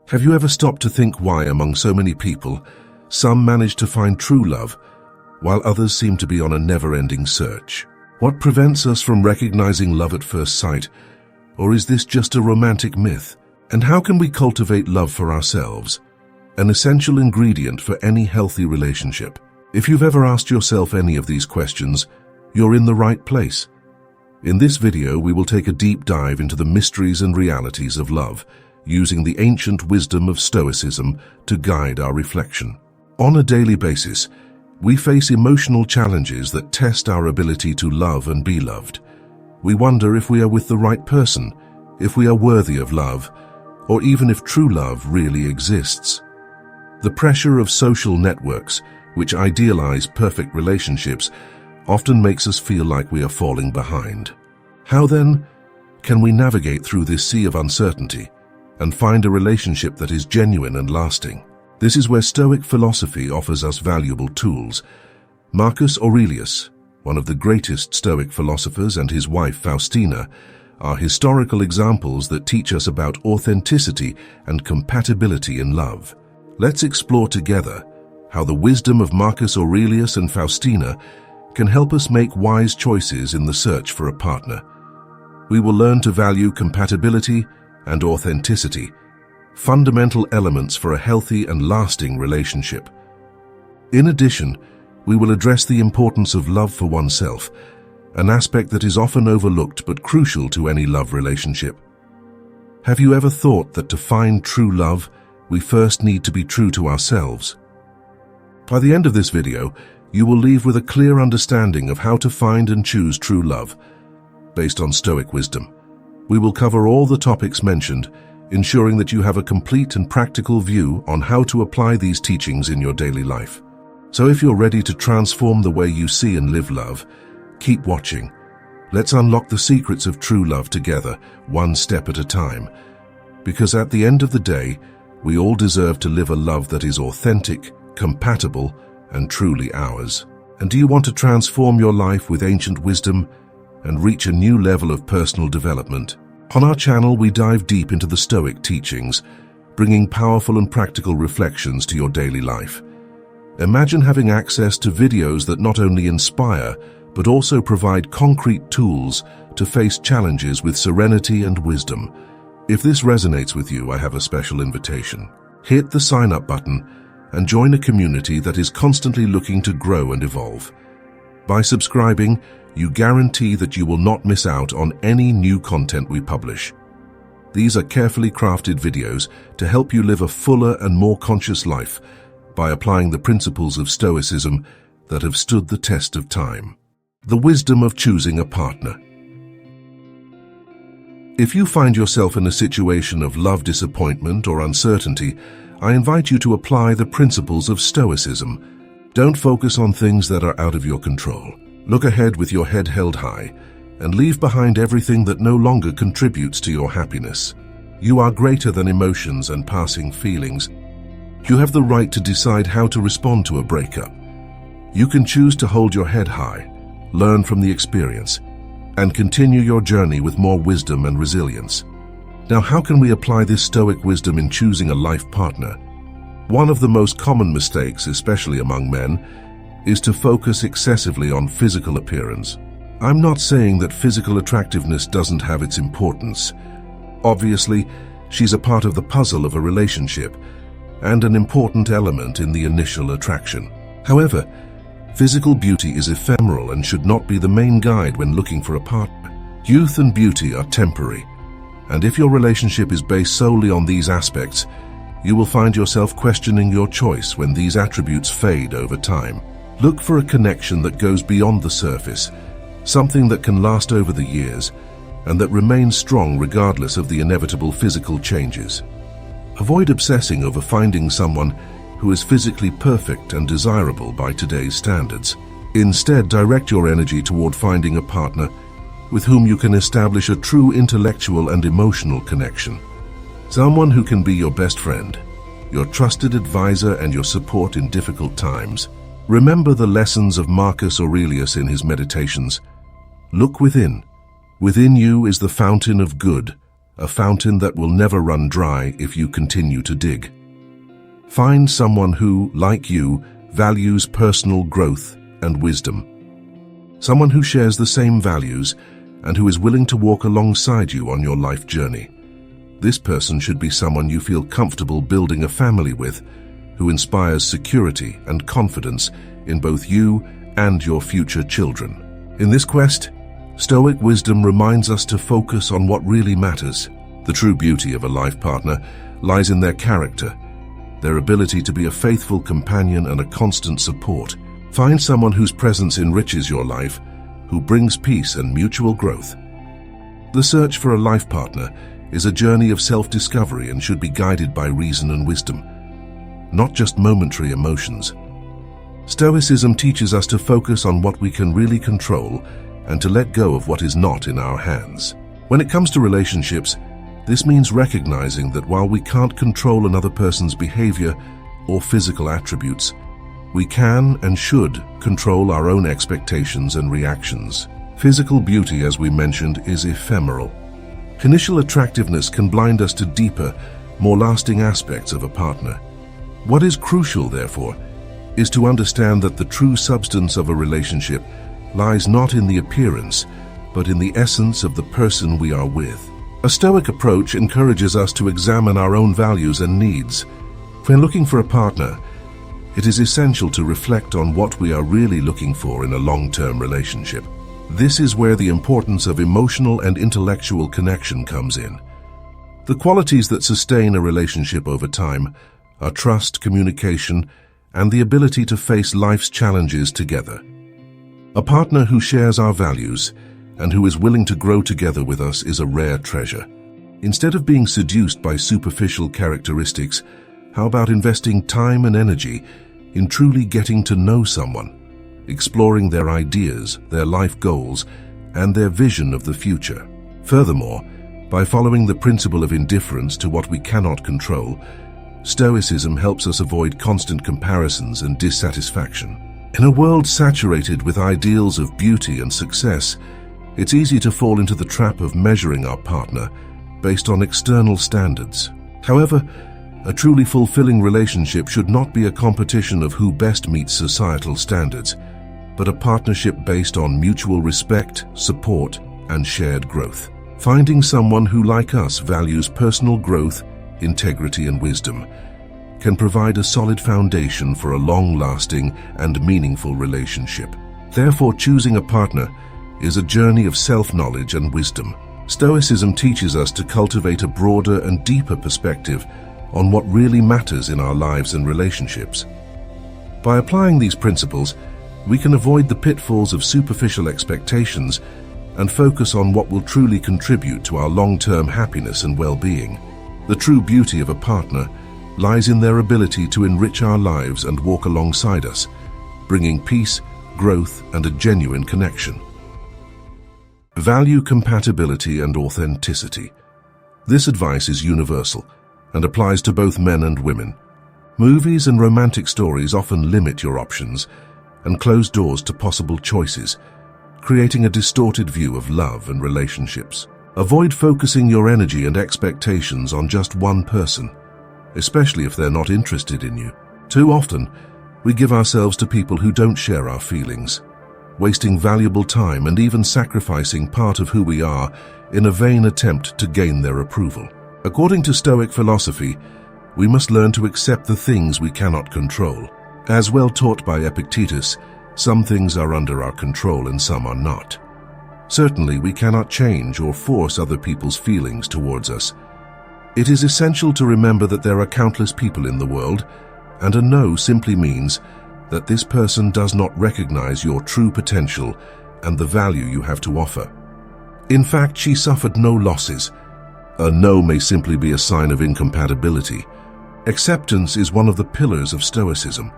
Have you ever stopped to think why, among so many people, some manage to find true love, while others seem to be on a never-ending search? What prevents us from recognizing love at first sight? Or is this just a romantic myth? And how can we cultivate love for ourselves, an essential ingredient for any healthy relationship? If you've ever asked yourself any of these questions, you're in the right place. In this video, we will take a deep dive into the mysteries and realities of love, using the ancient wisdom of Stoicism to guide our reflection. On a daily basis, we face emotional challenges that test our ability to love and be loved. We wonder if we are with the right person, if we are worthy of love, or even if true love really exists. The pressure of social networks, which idealize perfect relationships, often makes us feel like we are falling behind. How then can we navigate through this sea of uncertainty and find a relationship that is genuine and lasting? This is where Stoic philosophy offers us valuable tools. Marcus Aurelius, one of the greatest Stoic philosophers, and his wife Faustina are historical examples that teach us about authenticity and compatibility in love. Let's explore together how the wisdom of Marcus Aurelius and Faustina can help us make wise choices in the search for a partner. We will learn to value compatibility and authenticity, fundamental elements for a healthy and lasting relationship. In addition, we will address the importance of love for oneself, an aspect that is often overlooked but crucial to any love relationship. Have you ever thought that to find true love, we first need to be true to ourselves? By the end of this video, you will leave with a clear understanding of how to find and choose true love, based on Stoic wisdom. We will cover all the topics mentioned, ensuring that you have a complete and practical view on how to apply these teachings in your daily life. So if you're ready to transform the way you see and live love, keep watching. Let's unlock the secrets of true love together, one step at a time. Because at the end of the day, we all deserve to live a love that is authentic, compatible, and truly ours. And do you want to transform your life with ancient wisdom and reach a new level of personal development? On our channel, we dive deep into the Stoic teachings, bringing powerful and practical reflections to your daily life. Imagine having access to videos that not only inspire, but also provide concrete tools to face challenges with serenity and wisdom. If this resonates with you, I have a special invitation. Hit the sign up button and join a community that is constantly looking to grow and evolve. By subscribing, you guarantee that you will not miss out on any new content we publish. These are carefully crafted videos to help you live a fuller and more conscious life by applying the principles of Stoicism that have stood the test of time. The wisdom of choosing a partner. If you find yourself in a situation of love disappointment or uncertainty, I invite you to apply the principles of Stoicism. Don't focus on things that are out of your control. Look ahead with your head held high and leave behind everything that no longer contributes to your happiness. You are greater than emotions and passing feelings. You have the right to decide how to respond to a breakup. You can choose to hold your head high, learn from the experience, and continue your journey with more wisdom and resilience. Now, how can we apply this Stoic wisdom in choosing a life partner? One of the most common mistakes, especially among men, is to focus excessively on physical appearance. I'm not saying that physical attractiveness doesn't have its importance. Obviously, she's a part of the puzzle of a relationship and an important element in the initial attraction. However, physical beauty is ephemeral and should not be the main guide when looking for a partner. Youth and beauty are temporary, and if your relationship is based solely on these aspects, you will find yourself questioning your choice when these attributes fade over time. Look for a connection that goes beyond the surface, something that can last over the years, and that remains strong regardless of the inevitable physical changes. Avoid obsessing over finding someone who is physically perfect and desirable by today's standards. Instead, direct your energy toward finding a partner with whom you can establish a true intellectual and emotional connection. Someone who can be your best friend, your trusted advisor, and your support in difficult times. Remember the lessons of Marcus Aurelius in his meditations. Look within. Within you is the fountain of good, a fountain that will never run dry if you continue to dig. Find someone who, like you, values personal growth and wisdom. Someone who shares the same values and who is willing to walk alongside you on your life journey. This person should be someone you feel comfortable building a family with, who inspires security and confidence in both you and your future children. In this quest, Stoic wisdom reminds us to focus on what really matters. The true beauty of a life partner lies in their character, their ability to be a faithful companion and a constant support. Find someone whose presence enriches your life, who brings peace and mutual growth. The search for a life partner is a journey of self-discovery and should be guided by reason and wisdom, not just momentary emotions. Stoicism teaches us to focus on what we can really control and to let go of what is not in our hands. When it comes to relationships, this means recognizing that while we can't control another person's behavior or physical attributes, we can and should control our own expectations and reactions. Physical beauty, as we mentioned, is ephemeral. Initial attractiveness can blind us to deeper, more lasting aspects of a partner. What is crucial, therefore, is to understand that the true substance of a relationship lies not in the appearance, but in the essence of the person we are with. A Stoic approach encourages us to examine our own values and needs. When looking for a partner, it is essential to reflect on what we are really looking for in a long-term relationship. This is where the importance of emotional and intellectual connection comes in. The qualities that sustain a relationship over time are trust, communication, and the ability to face life's challenges together. A partner who shares our values and who is willing to grow together with us is a rare treasure. Instead of being seduced by superficial characteristics, how about investing time and energy in truly getting to know someone, exploring their ideas, their life goals, and their vision of the future? Furthermore, by following the principle of indifference to what we cannot control, Stoicism helps us avoid constant comparisons and dissatisfaction. In a world saturated with ideals of beauty and success, it's easy to fall into the trap of measuring our partner based on external standards. However, a truly fulfilling relationship should not be a competition of who best meets societal standards, but a partnership based on mutual respect, support, and shared growth. Finding someone who, like us, values personal growth, integrity, and wisdom can provide a solid foundation for a long-lasting and meaningful relationship. Therefore, choosing a partner is a journey of self-knowledge and wisdom. Stoicism teaches us to cultivate a broader and deeper perspective on what really matters in our lives and relationships. By applying these principles, we can avoid the pitfalls of superficial expectations and focus on what will truly contribute to our long-term happiness and well-being. The true beauty of a partner lies in their ability to enrich our lives and walk alongside us, bringing peace, growth, and a genuine connection. Value compatibility and authenticity. This advice is universal and applies to both men and women. Movies and romantic stories often limit your options and close doors to possible choices, creating a distorted view of love and relationships. Avoid focusing your energy and expectations on just one person, especially if they're not interested in you. Too often, we give ourselves to people who don't share our feelings, wasting valuable time and even sacrificing part of who we are in a vain attempt to gain their approval. According to Stoic philosophy, we must learn to accept the things we cannot control. As well taught by Epictetus, some things are under our control and some are not. Certainly, we cannot change or force other people's feelings towards us. It is essential to remember that there are countless people in the world, and a no simply means that this person does not recognize your true potential and the value you have to offer. In fact, she suffered no losses. A no may simply be a sign of incompatibility. Acceptance is one of the pillars of Stoicism.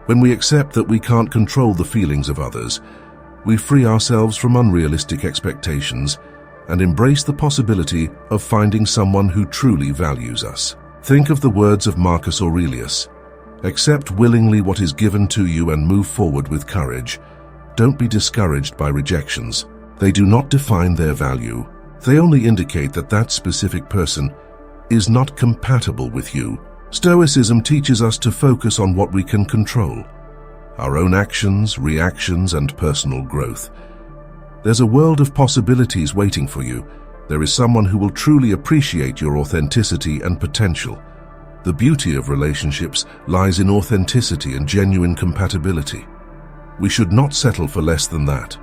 When we accept that we can't control the feelings of others, we free ourselves from unrealistic expectations and embrace the possibility of finding someone who truly values us. Think of the words of Marcus Aurelius. Accept willingly what is given to you and move forward with courage. Don't be discouraged by rejections. They do not define their value. They only indicate that that specific person is not compatible with you. Stoicism teaches us to focus on what we can control: our own actions, reactions, and personal growth. There's a world of possibilities waiting for you. There is someone who will truly appreciate your authenticity and potential. The beauty of relationships lies in authenticity and genuine compatibility. We should not settle for less than that.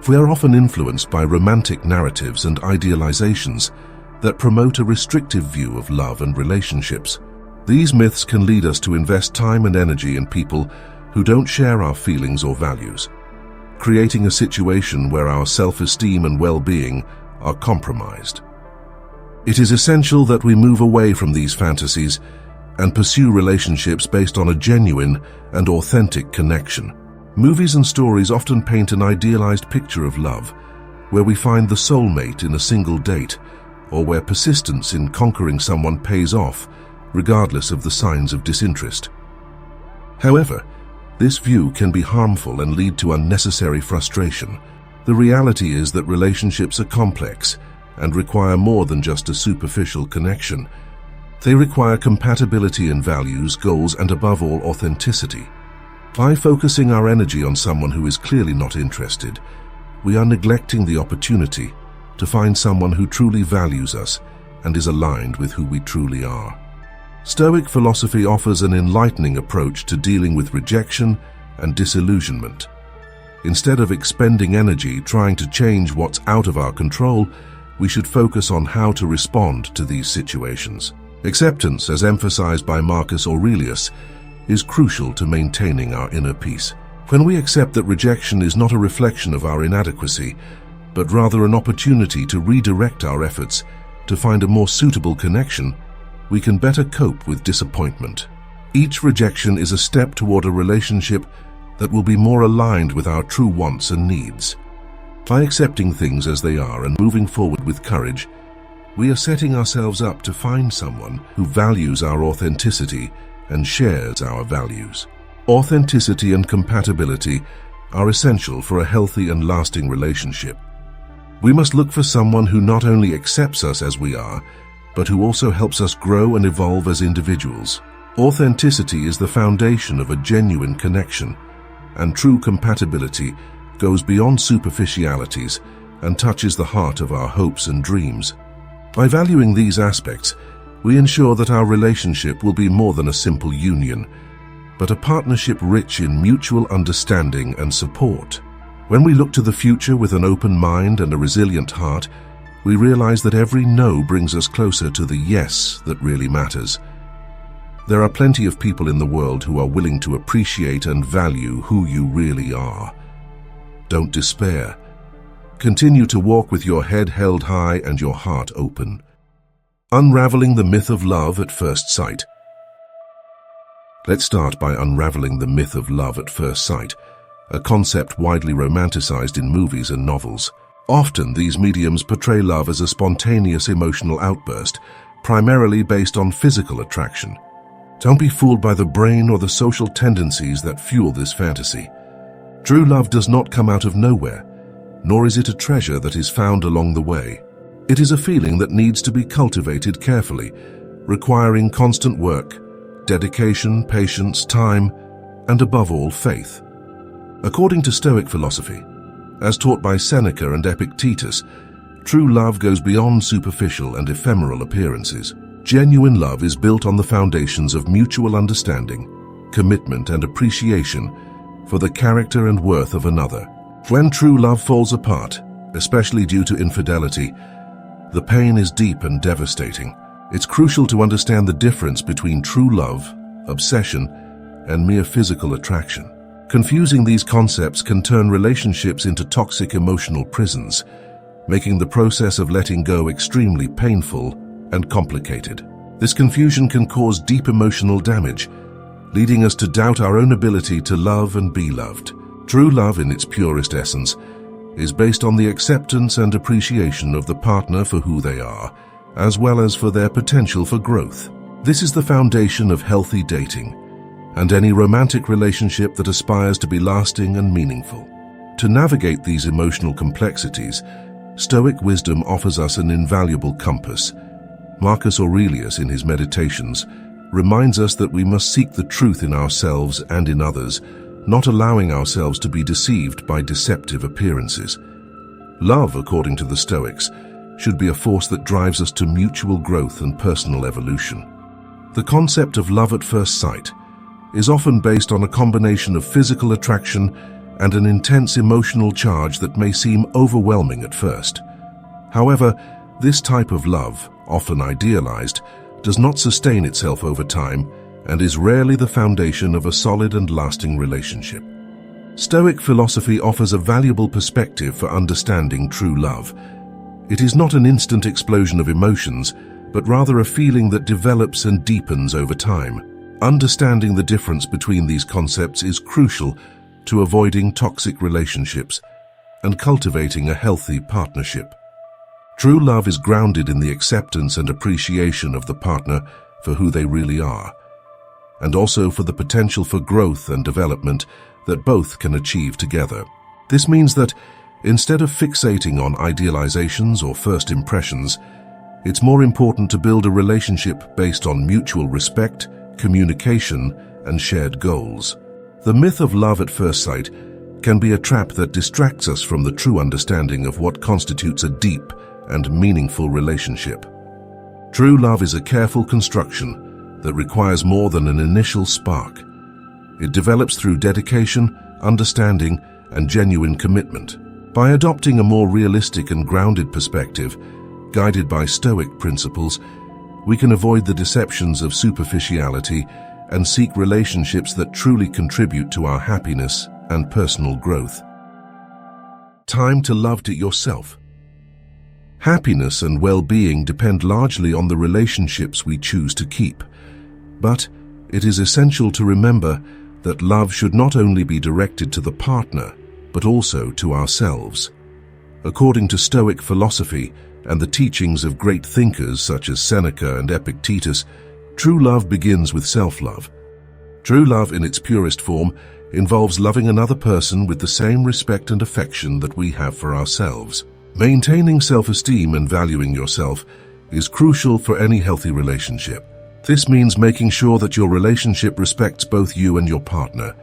We are often influenced by romantic narratives and idealizations that promote a restrictive view of love and relationships. These myths can lead us to invest time and energy in people who don't share our feelings or values, creating a situation where our self-esteem and well-being are compromised. It is essential that we move away from these fantasies and pursue relationships based on a genuine and authentic connection. Movies and stories often paint an idealized picture of love, where we find the soulmate in a single date, or where persistence in conquering someone pays off, regardless of the signs of disinterest. However, this view can be harmful and lead to unnecessary frustration. The reality is that relationships are complex and require more than just a superficial connection. They require compatibility in values, goals, and above all, authenticity. By focusing our energy on someone who is clearly not interested, we are neglecting the opportunity to find someone who truly values us and is aligned with who we truly are. Stoic philosophy offers an enlightening approach to dealing with rejection and disillusionment. Instead of expending energy trying to change what's out of our control, we should focus on how to respond to these situations. Acceptance, as emphasized by Marcus Aurelius, is crucial to maintaining our inner peace. When we accept that rejection is not a reflection of our inadequacy, but rather an opportunity to redirect our efforts to find a more suitable connection, we can better cope with disappointment. Each rejection is a step toward a relationship that will be more aligned with our true wants and needs. By accepting things as they are and moving forward with courage, we are setting ourselves up to find someone who values our authenticity and shares our values. Authenticity and compatibility are essential for a healthy and lasting relationship. We must look for someone who not only accepts us as we are, but who also helps us grow and evolve as individuals. Authenticity is the foundation of a genuine connection, and true compatibility goes beyond superficialities and touches the heart of our hopes and dreams. By valuing these aspects, we ensure that our relationship will be more than a simple union, but a partnership rich in mutual understanding and support. When we look to the future with an open mind and a resilient heart, we realize that every no brings us closer to the yes that really matters. There are plenty of people in the world who are willing to appreciate and value who you really are. Don't despair. Continue to walk with your head held high and your heart open. Unraveling the myth of love at first sight. Let's start by unraveling the myth of love at first sight, a concept widely romanticized in movies and novels. Often, these mediums portray love as a spontaneous emotional outburst, primarily based on physical attraction. Don't be fooled by the brain or the social tendencies that fuel this fantasy. True love does not come out of nowhere, nor is it a treasure that is found along the way. It is a feeling that needs to be cultivated carefully, requiring constant work, dedication, patience, time, and above all, faith. According to Stoic philosophy, as taught by Seneca and Epictetus, true love goes beyond superficial and ephemeral appearances. Genuine love is built on the foundations of mutual understanding, commitment, and appreciation for the character and worth of another. When true love falls apart, especially due to infidelity, the pain is deep and devastating. It's crucial to understand the difference between true love, obsession, and mere physical attraction. Confusing these concepts can turn relationships into toxic emotional prisons, making the process of letting go extremely painful and complicated. This confusion can cause deep emotional damage, leading us to doubt our own ability to love and be loved. True love, in its purest essence, is based on the acceptance and appreciation of the partner for who they are, as well as for their potential for growth. This is the foundation of healthy dating and any romantic relationship that aspires to be lasting and meaningful. To navigate these emotional complexities, Stoic wisdom offers us an invaluable compass. Marcus Aurelius, in his Meditations, reminds us that we must seek the truth in ourselves and in others, not allowing ourselves to be deceived by deceptive appearances. Love, according to the Stoics, should be a force that drives us to mutual growth and personal evolution. The concept of love at first sight is often based on a combination of physical attraction and an intense emotional charge that may seem overwhelming at first. However, this type of love, often idealized, does not sustain itself over time and is rarely the foundation of a solid and lasting relationship. Stoic philosophy offers a valuable perspective for understanding true love. It is not an instant explosion of emotions, but rather a feeling that develops and deepens over time. Understanding the difference between these concepts is crucial to avoiding toxic relationships and cultivating a healthy partnership. True love is grounded in the acceptance and appreciation of the partner for who they really are, and also for the potential for growth and development that both can achieve together. This means that instead of fixating on idealizations or first impressions, it's more important to build a relationship based on mutual respect, communication, and shared goals. The myth of love at first sight can be a trap that distracts us from the true understanding of what constitutes a deep and meaningful relationship. True love is a careful construction that requires more than an initial spark. It develops through dedication, understanding, and genuine commitment. By adopting a more realistic and grounded perspective, guided by Stoic principles, we can avoid the deceptions of superficiality and seek relationships that truly contribute to our happiness and personal growth. Time to love yourself. Happiness and well-being depend largely on the relationships we choose to keep, but it is essential to remember that love should not only be directed to the partner, but also to ourselves. According to Stoic philosophy and the teachings of great thinkers such as Seneca and Epictetus, true love begins with self-love. True love in its purest form involves loving another person with the same respect and affection that we have for ourselves. Maintaining self-esteem and valuing yourself is crucial for any healthy relationship. This means making sure that your relationship respects both you and your partner.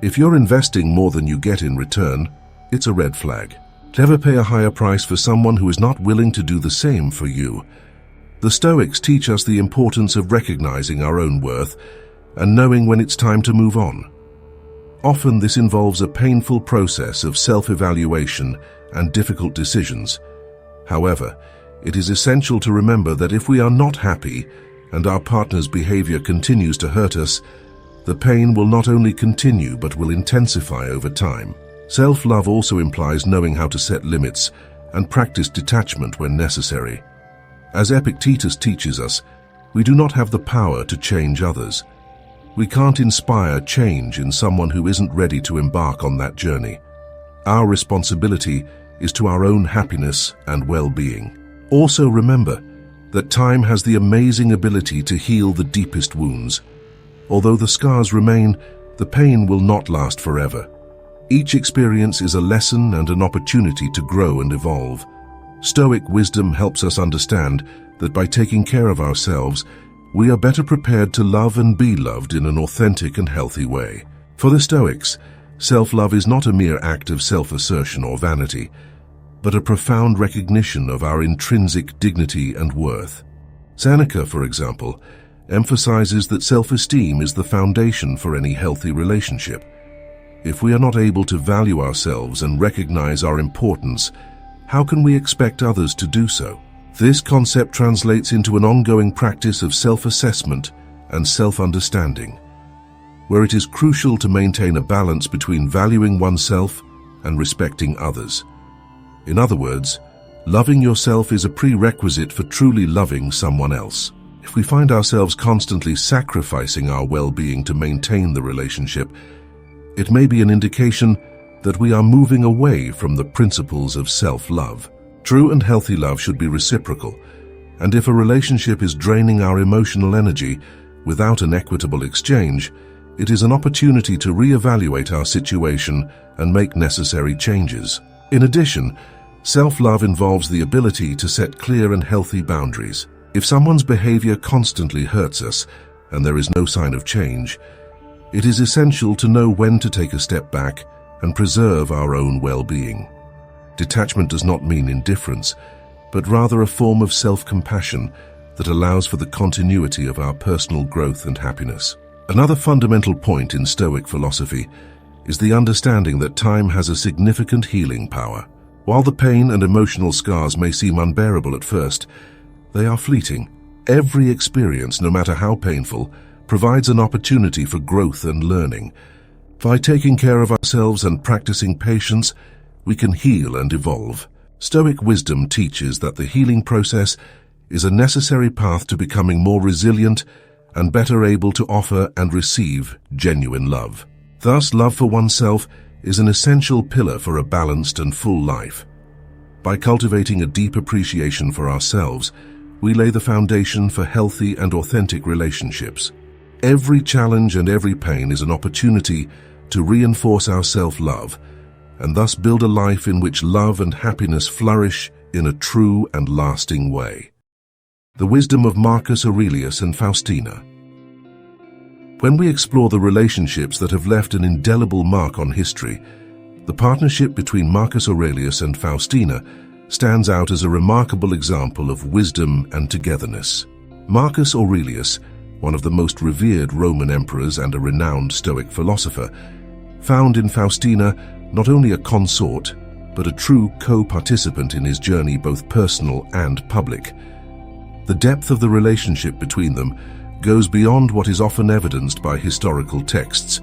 If you're investing more than you get in return, it's a red flag. Never pay a higher price for someone who is not willing to do the same for you. The Stoics teach us the importance of recognizing our own worth and knowing when it's time to move on. Often this involves a painful process of self-evaluation and difficult decisions. However, it is essential to remember that if we are not happy and our partner's behavior continues to hurt us, the pain will not only continue but will intensify over time. Self-love also implies knowing how to set limits and practice detachment when necessary. As Epictetus teaches us, we do not have the power to change others. We can't inspire change in someone who isn't ready to embark on that journey. Our responsibility is to our own happiness and well-being. Also remember that time has the amazing ability to heal the deepest wounds. Although the scars remain, the pain will not last forever. Each experience is a lesson and an opportunity to grow and evolve. Stoic wisdom helps us understand that by taking care of ourselves, we are better prepared to love and be loved in an authentic and healthy way. For the Stoics, self-love is not a mere act of self-assertion or vanity, but a profound recognition of our intrinsic dignity and worth. Seneca, for example, emphasizes that self-esteem is the foundation for any healthy relationship. If we are not able to value ourselves and recognize our importance, how can we expect others to do so? This concept translates into an ongoing practice of self-assessment and self-understanding, where it is crucial to maintain a balance between valuing oneself and respecting others. In other words, loving yourself is a prerequisite for truly loving someone else. If we find ourselves constantly sacrificing our well-being to maintain the relationship, it may be an indication that we are moving away from the principles of self-love. True and healthy love should be reciprocal, and if a relationship is draining our emotional energy without an equitable exchange, it is an opportunity to reevaluate our situation and make necessary changes. In addition, Self-love involves the ability to set clear and healthy boundaries. If someone's behavior constantly hurts us, and there is no sign of change, it is essential to know when to take a step back and preserve our own well-being. Detachment does not mean indifference, but rather a form of self-compassion that allows for the continuity of our personal growth and happiness. Another fundamental point in Stoic philosophy is the understanding that time has a significant healing power. While the pain and emotional scars may seem unbearable at first, they are fleeting. Every experience, no matter how painful, provides an opportunity for growth and learning. By taking care of ourselves and practicing patience, we can heal and evolve. Stoic wisdom teaches that the healing process is a necessary path to becoming more resilient and better able to offer and receive genuine love. Thus, love for oneself is an essential pillar for a balanced and full life. By cultivating a deep appreciation for ourselves, we lay the foundation for healthy and authentic relationships. Every challenge and every pain is an opportunity to reinforce our self-love and thus build a life in which love and happiness flourish in a true and lasting way. The wisdom of Marcus Aurelius and Faustina. When we explore the relationships that have left an indelible mark on history, the partnership between Marcus Aurelius and Faustina stands out as a remarkable example of wisdom and togetherness. Marcus Aurelius, one of the most revered Roman emperors and a renowned Stoic philosopher, found in Faustina not only a consort, but a true co-participant in his journey, both personal and public. The depth of the relationship between them goes beyond what is often evidenced by historical texts,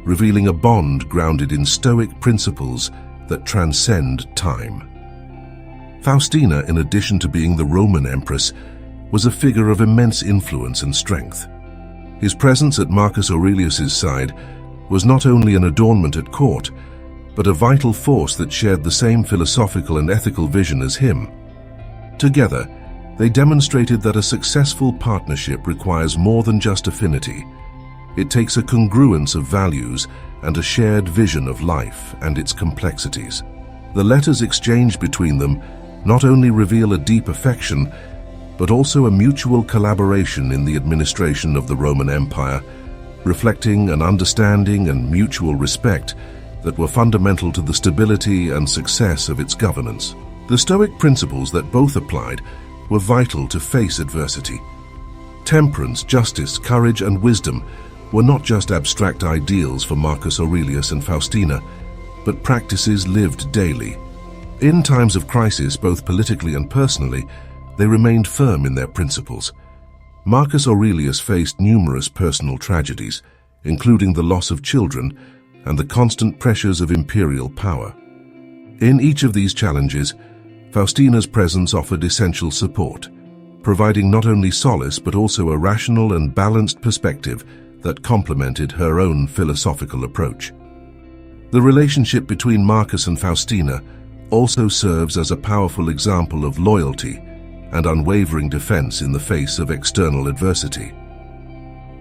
revealing a bond grounded in Stoic principles that transcend time. Faustina, in addition to being the Roman empress, was a figure of immense influence and strength. His presence at Marcus Aurelius's side was not only an adornment at court, but a vital force that shared the same philosophical and ethical vision as him. Together, they demonstrated that a successful partnership requires more than just affinity. It takes a congruence of values and a shared vision of life and its complexities. The letters exchanged between them not only reveal a deep affection, but also a mutual collaboration in the administration of the Roman Empire, reflecting an understanding and mutual respect that were fundamental to the stability and success of its governance. The Stoic principles that both applied were vital to face adversity. Temperance, justice, courage, and wisdom were not just abstract ideals for Marcus Aurelius and Faustina, but practices lived daily. In times of crisis, both politically and personally, they remained firm in their principles. Marcus Aurelius faced numerous personal tragedies, including the loss of children and the constant pressures of imperial power. In each of these challenges, Faustina's presence offered essential support, providing not only solace but also a rational and balanced perspective that complemented her own philosophical approach. The relationship between Marcus and Faustina also serves as a powerful example of loyalty and unwavering defense in the face of external adversity.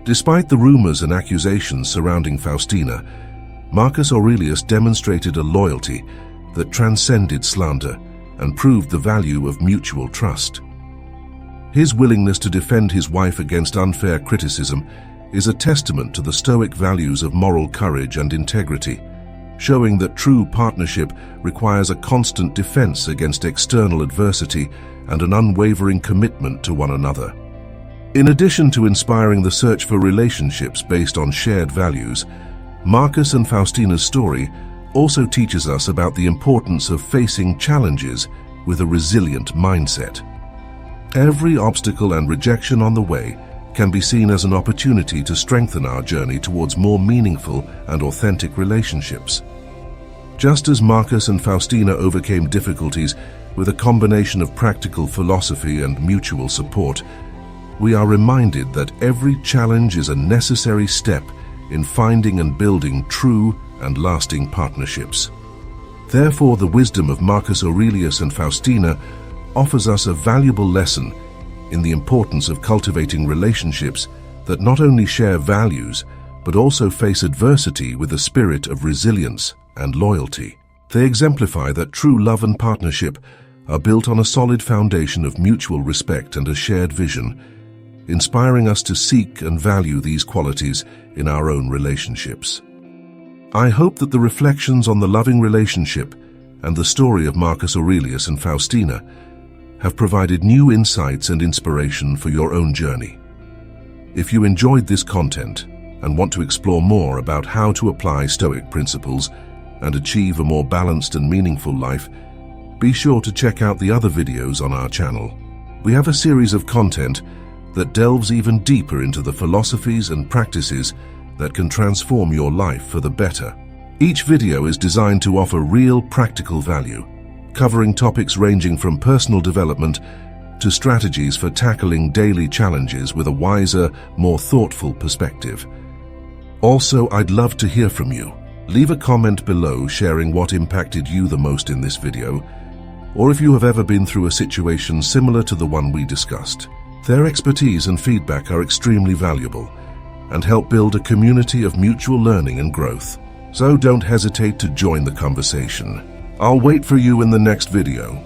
Despite the rumors and accusations surrounding Faustina, Marcus Aurelius demonstrated a loyalty that transcended slander and proved the value of mutual trust. His willingness to defend his wife against unfair criticism is a testament to the Stoic values of moral courage and integrity, showing that true partnership requires a constant defense against external adversity and an unwavering commitment to one another. In addition to inspiring the search for relationships based on shared values, Marcus and Faustina's story also teaches us about the importance of facing challenges with a resilient mindset. Every obstacle and rejection on the way can be seen as an opportunity to strengthen our journey towards more meaningful and authentic relationships. Just as Marcus and Faustina overcame difficulties with a combination of practical philosophy and mutual support, we are reminded that every challenge is a necessary step in finding and building true and lasting partnerships. Therefore, the wisdom of Marcus Aurelius and Faustina offers us a valuable lesson in the importance of cultivating relationships that not only share values, but also face adversity with a spirit of resilience and loyalty. They exemplify that true love and partnership are built on a solid foundation of mutual respect and a shared vision, inspiring us to seek and value these qualities in our own relationships. I hope that the reflections on the loving relationship and the story of Marcus Aurelius and Faustina have provided new insights and inspiration for your own journey. If you enjoyed this content and want to explore more about how to apply Stoic principles and achieve a more balanced and meaningful life, be sure to check out the other videos on our channel. We have a series of content that delves even deeper into the philosophies and practices that can transform your life for the better. Each video is designed to offer real practical value, covering topics ranging from personal development to strategies for tackling daily challenges with a wiser, more thoughtful perspective. Also, I'd love to hear from you. Leave a comment below sharing what impacted you the most in this video, or if you have ever been through a situation similar to the one we discussed. Their expertise and feedback are extremely valuable and help build a community of mutual learning and growth. So don't hesitate to join the conversation. I'll wait for you in the next video.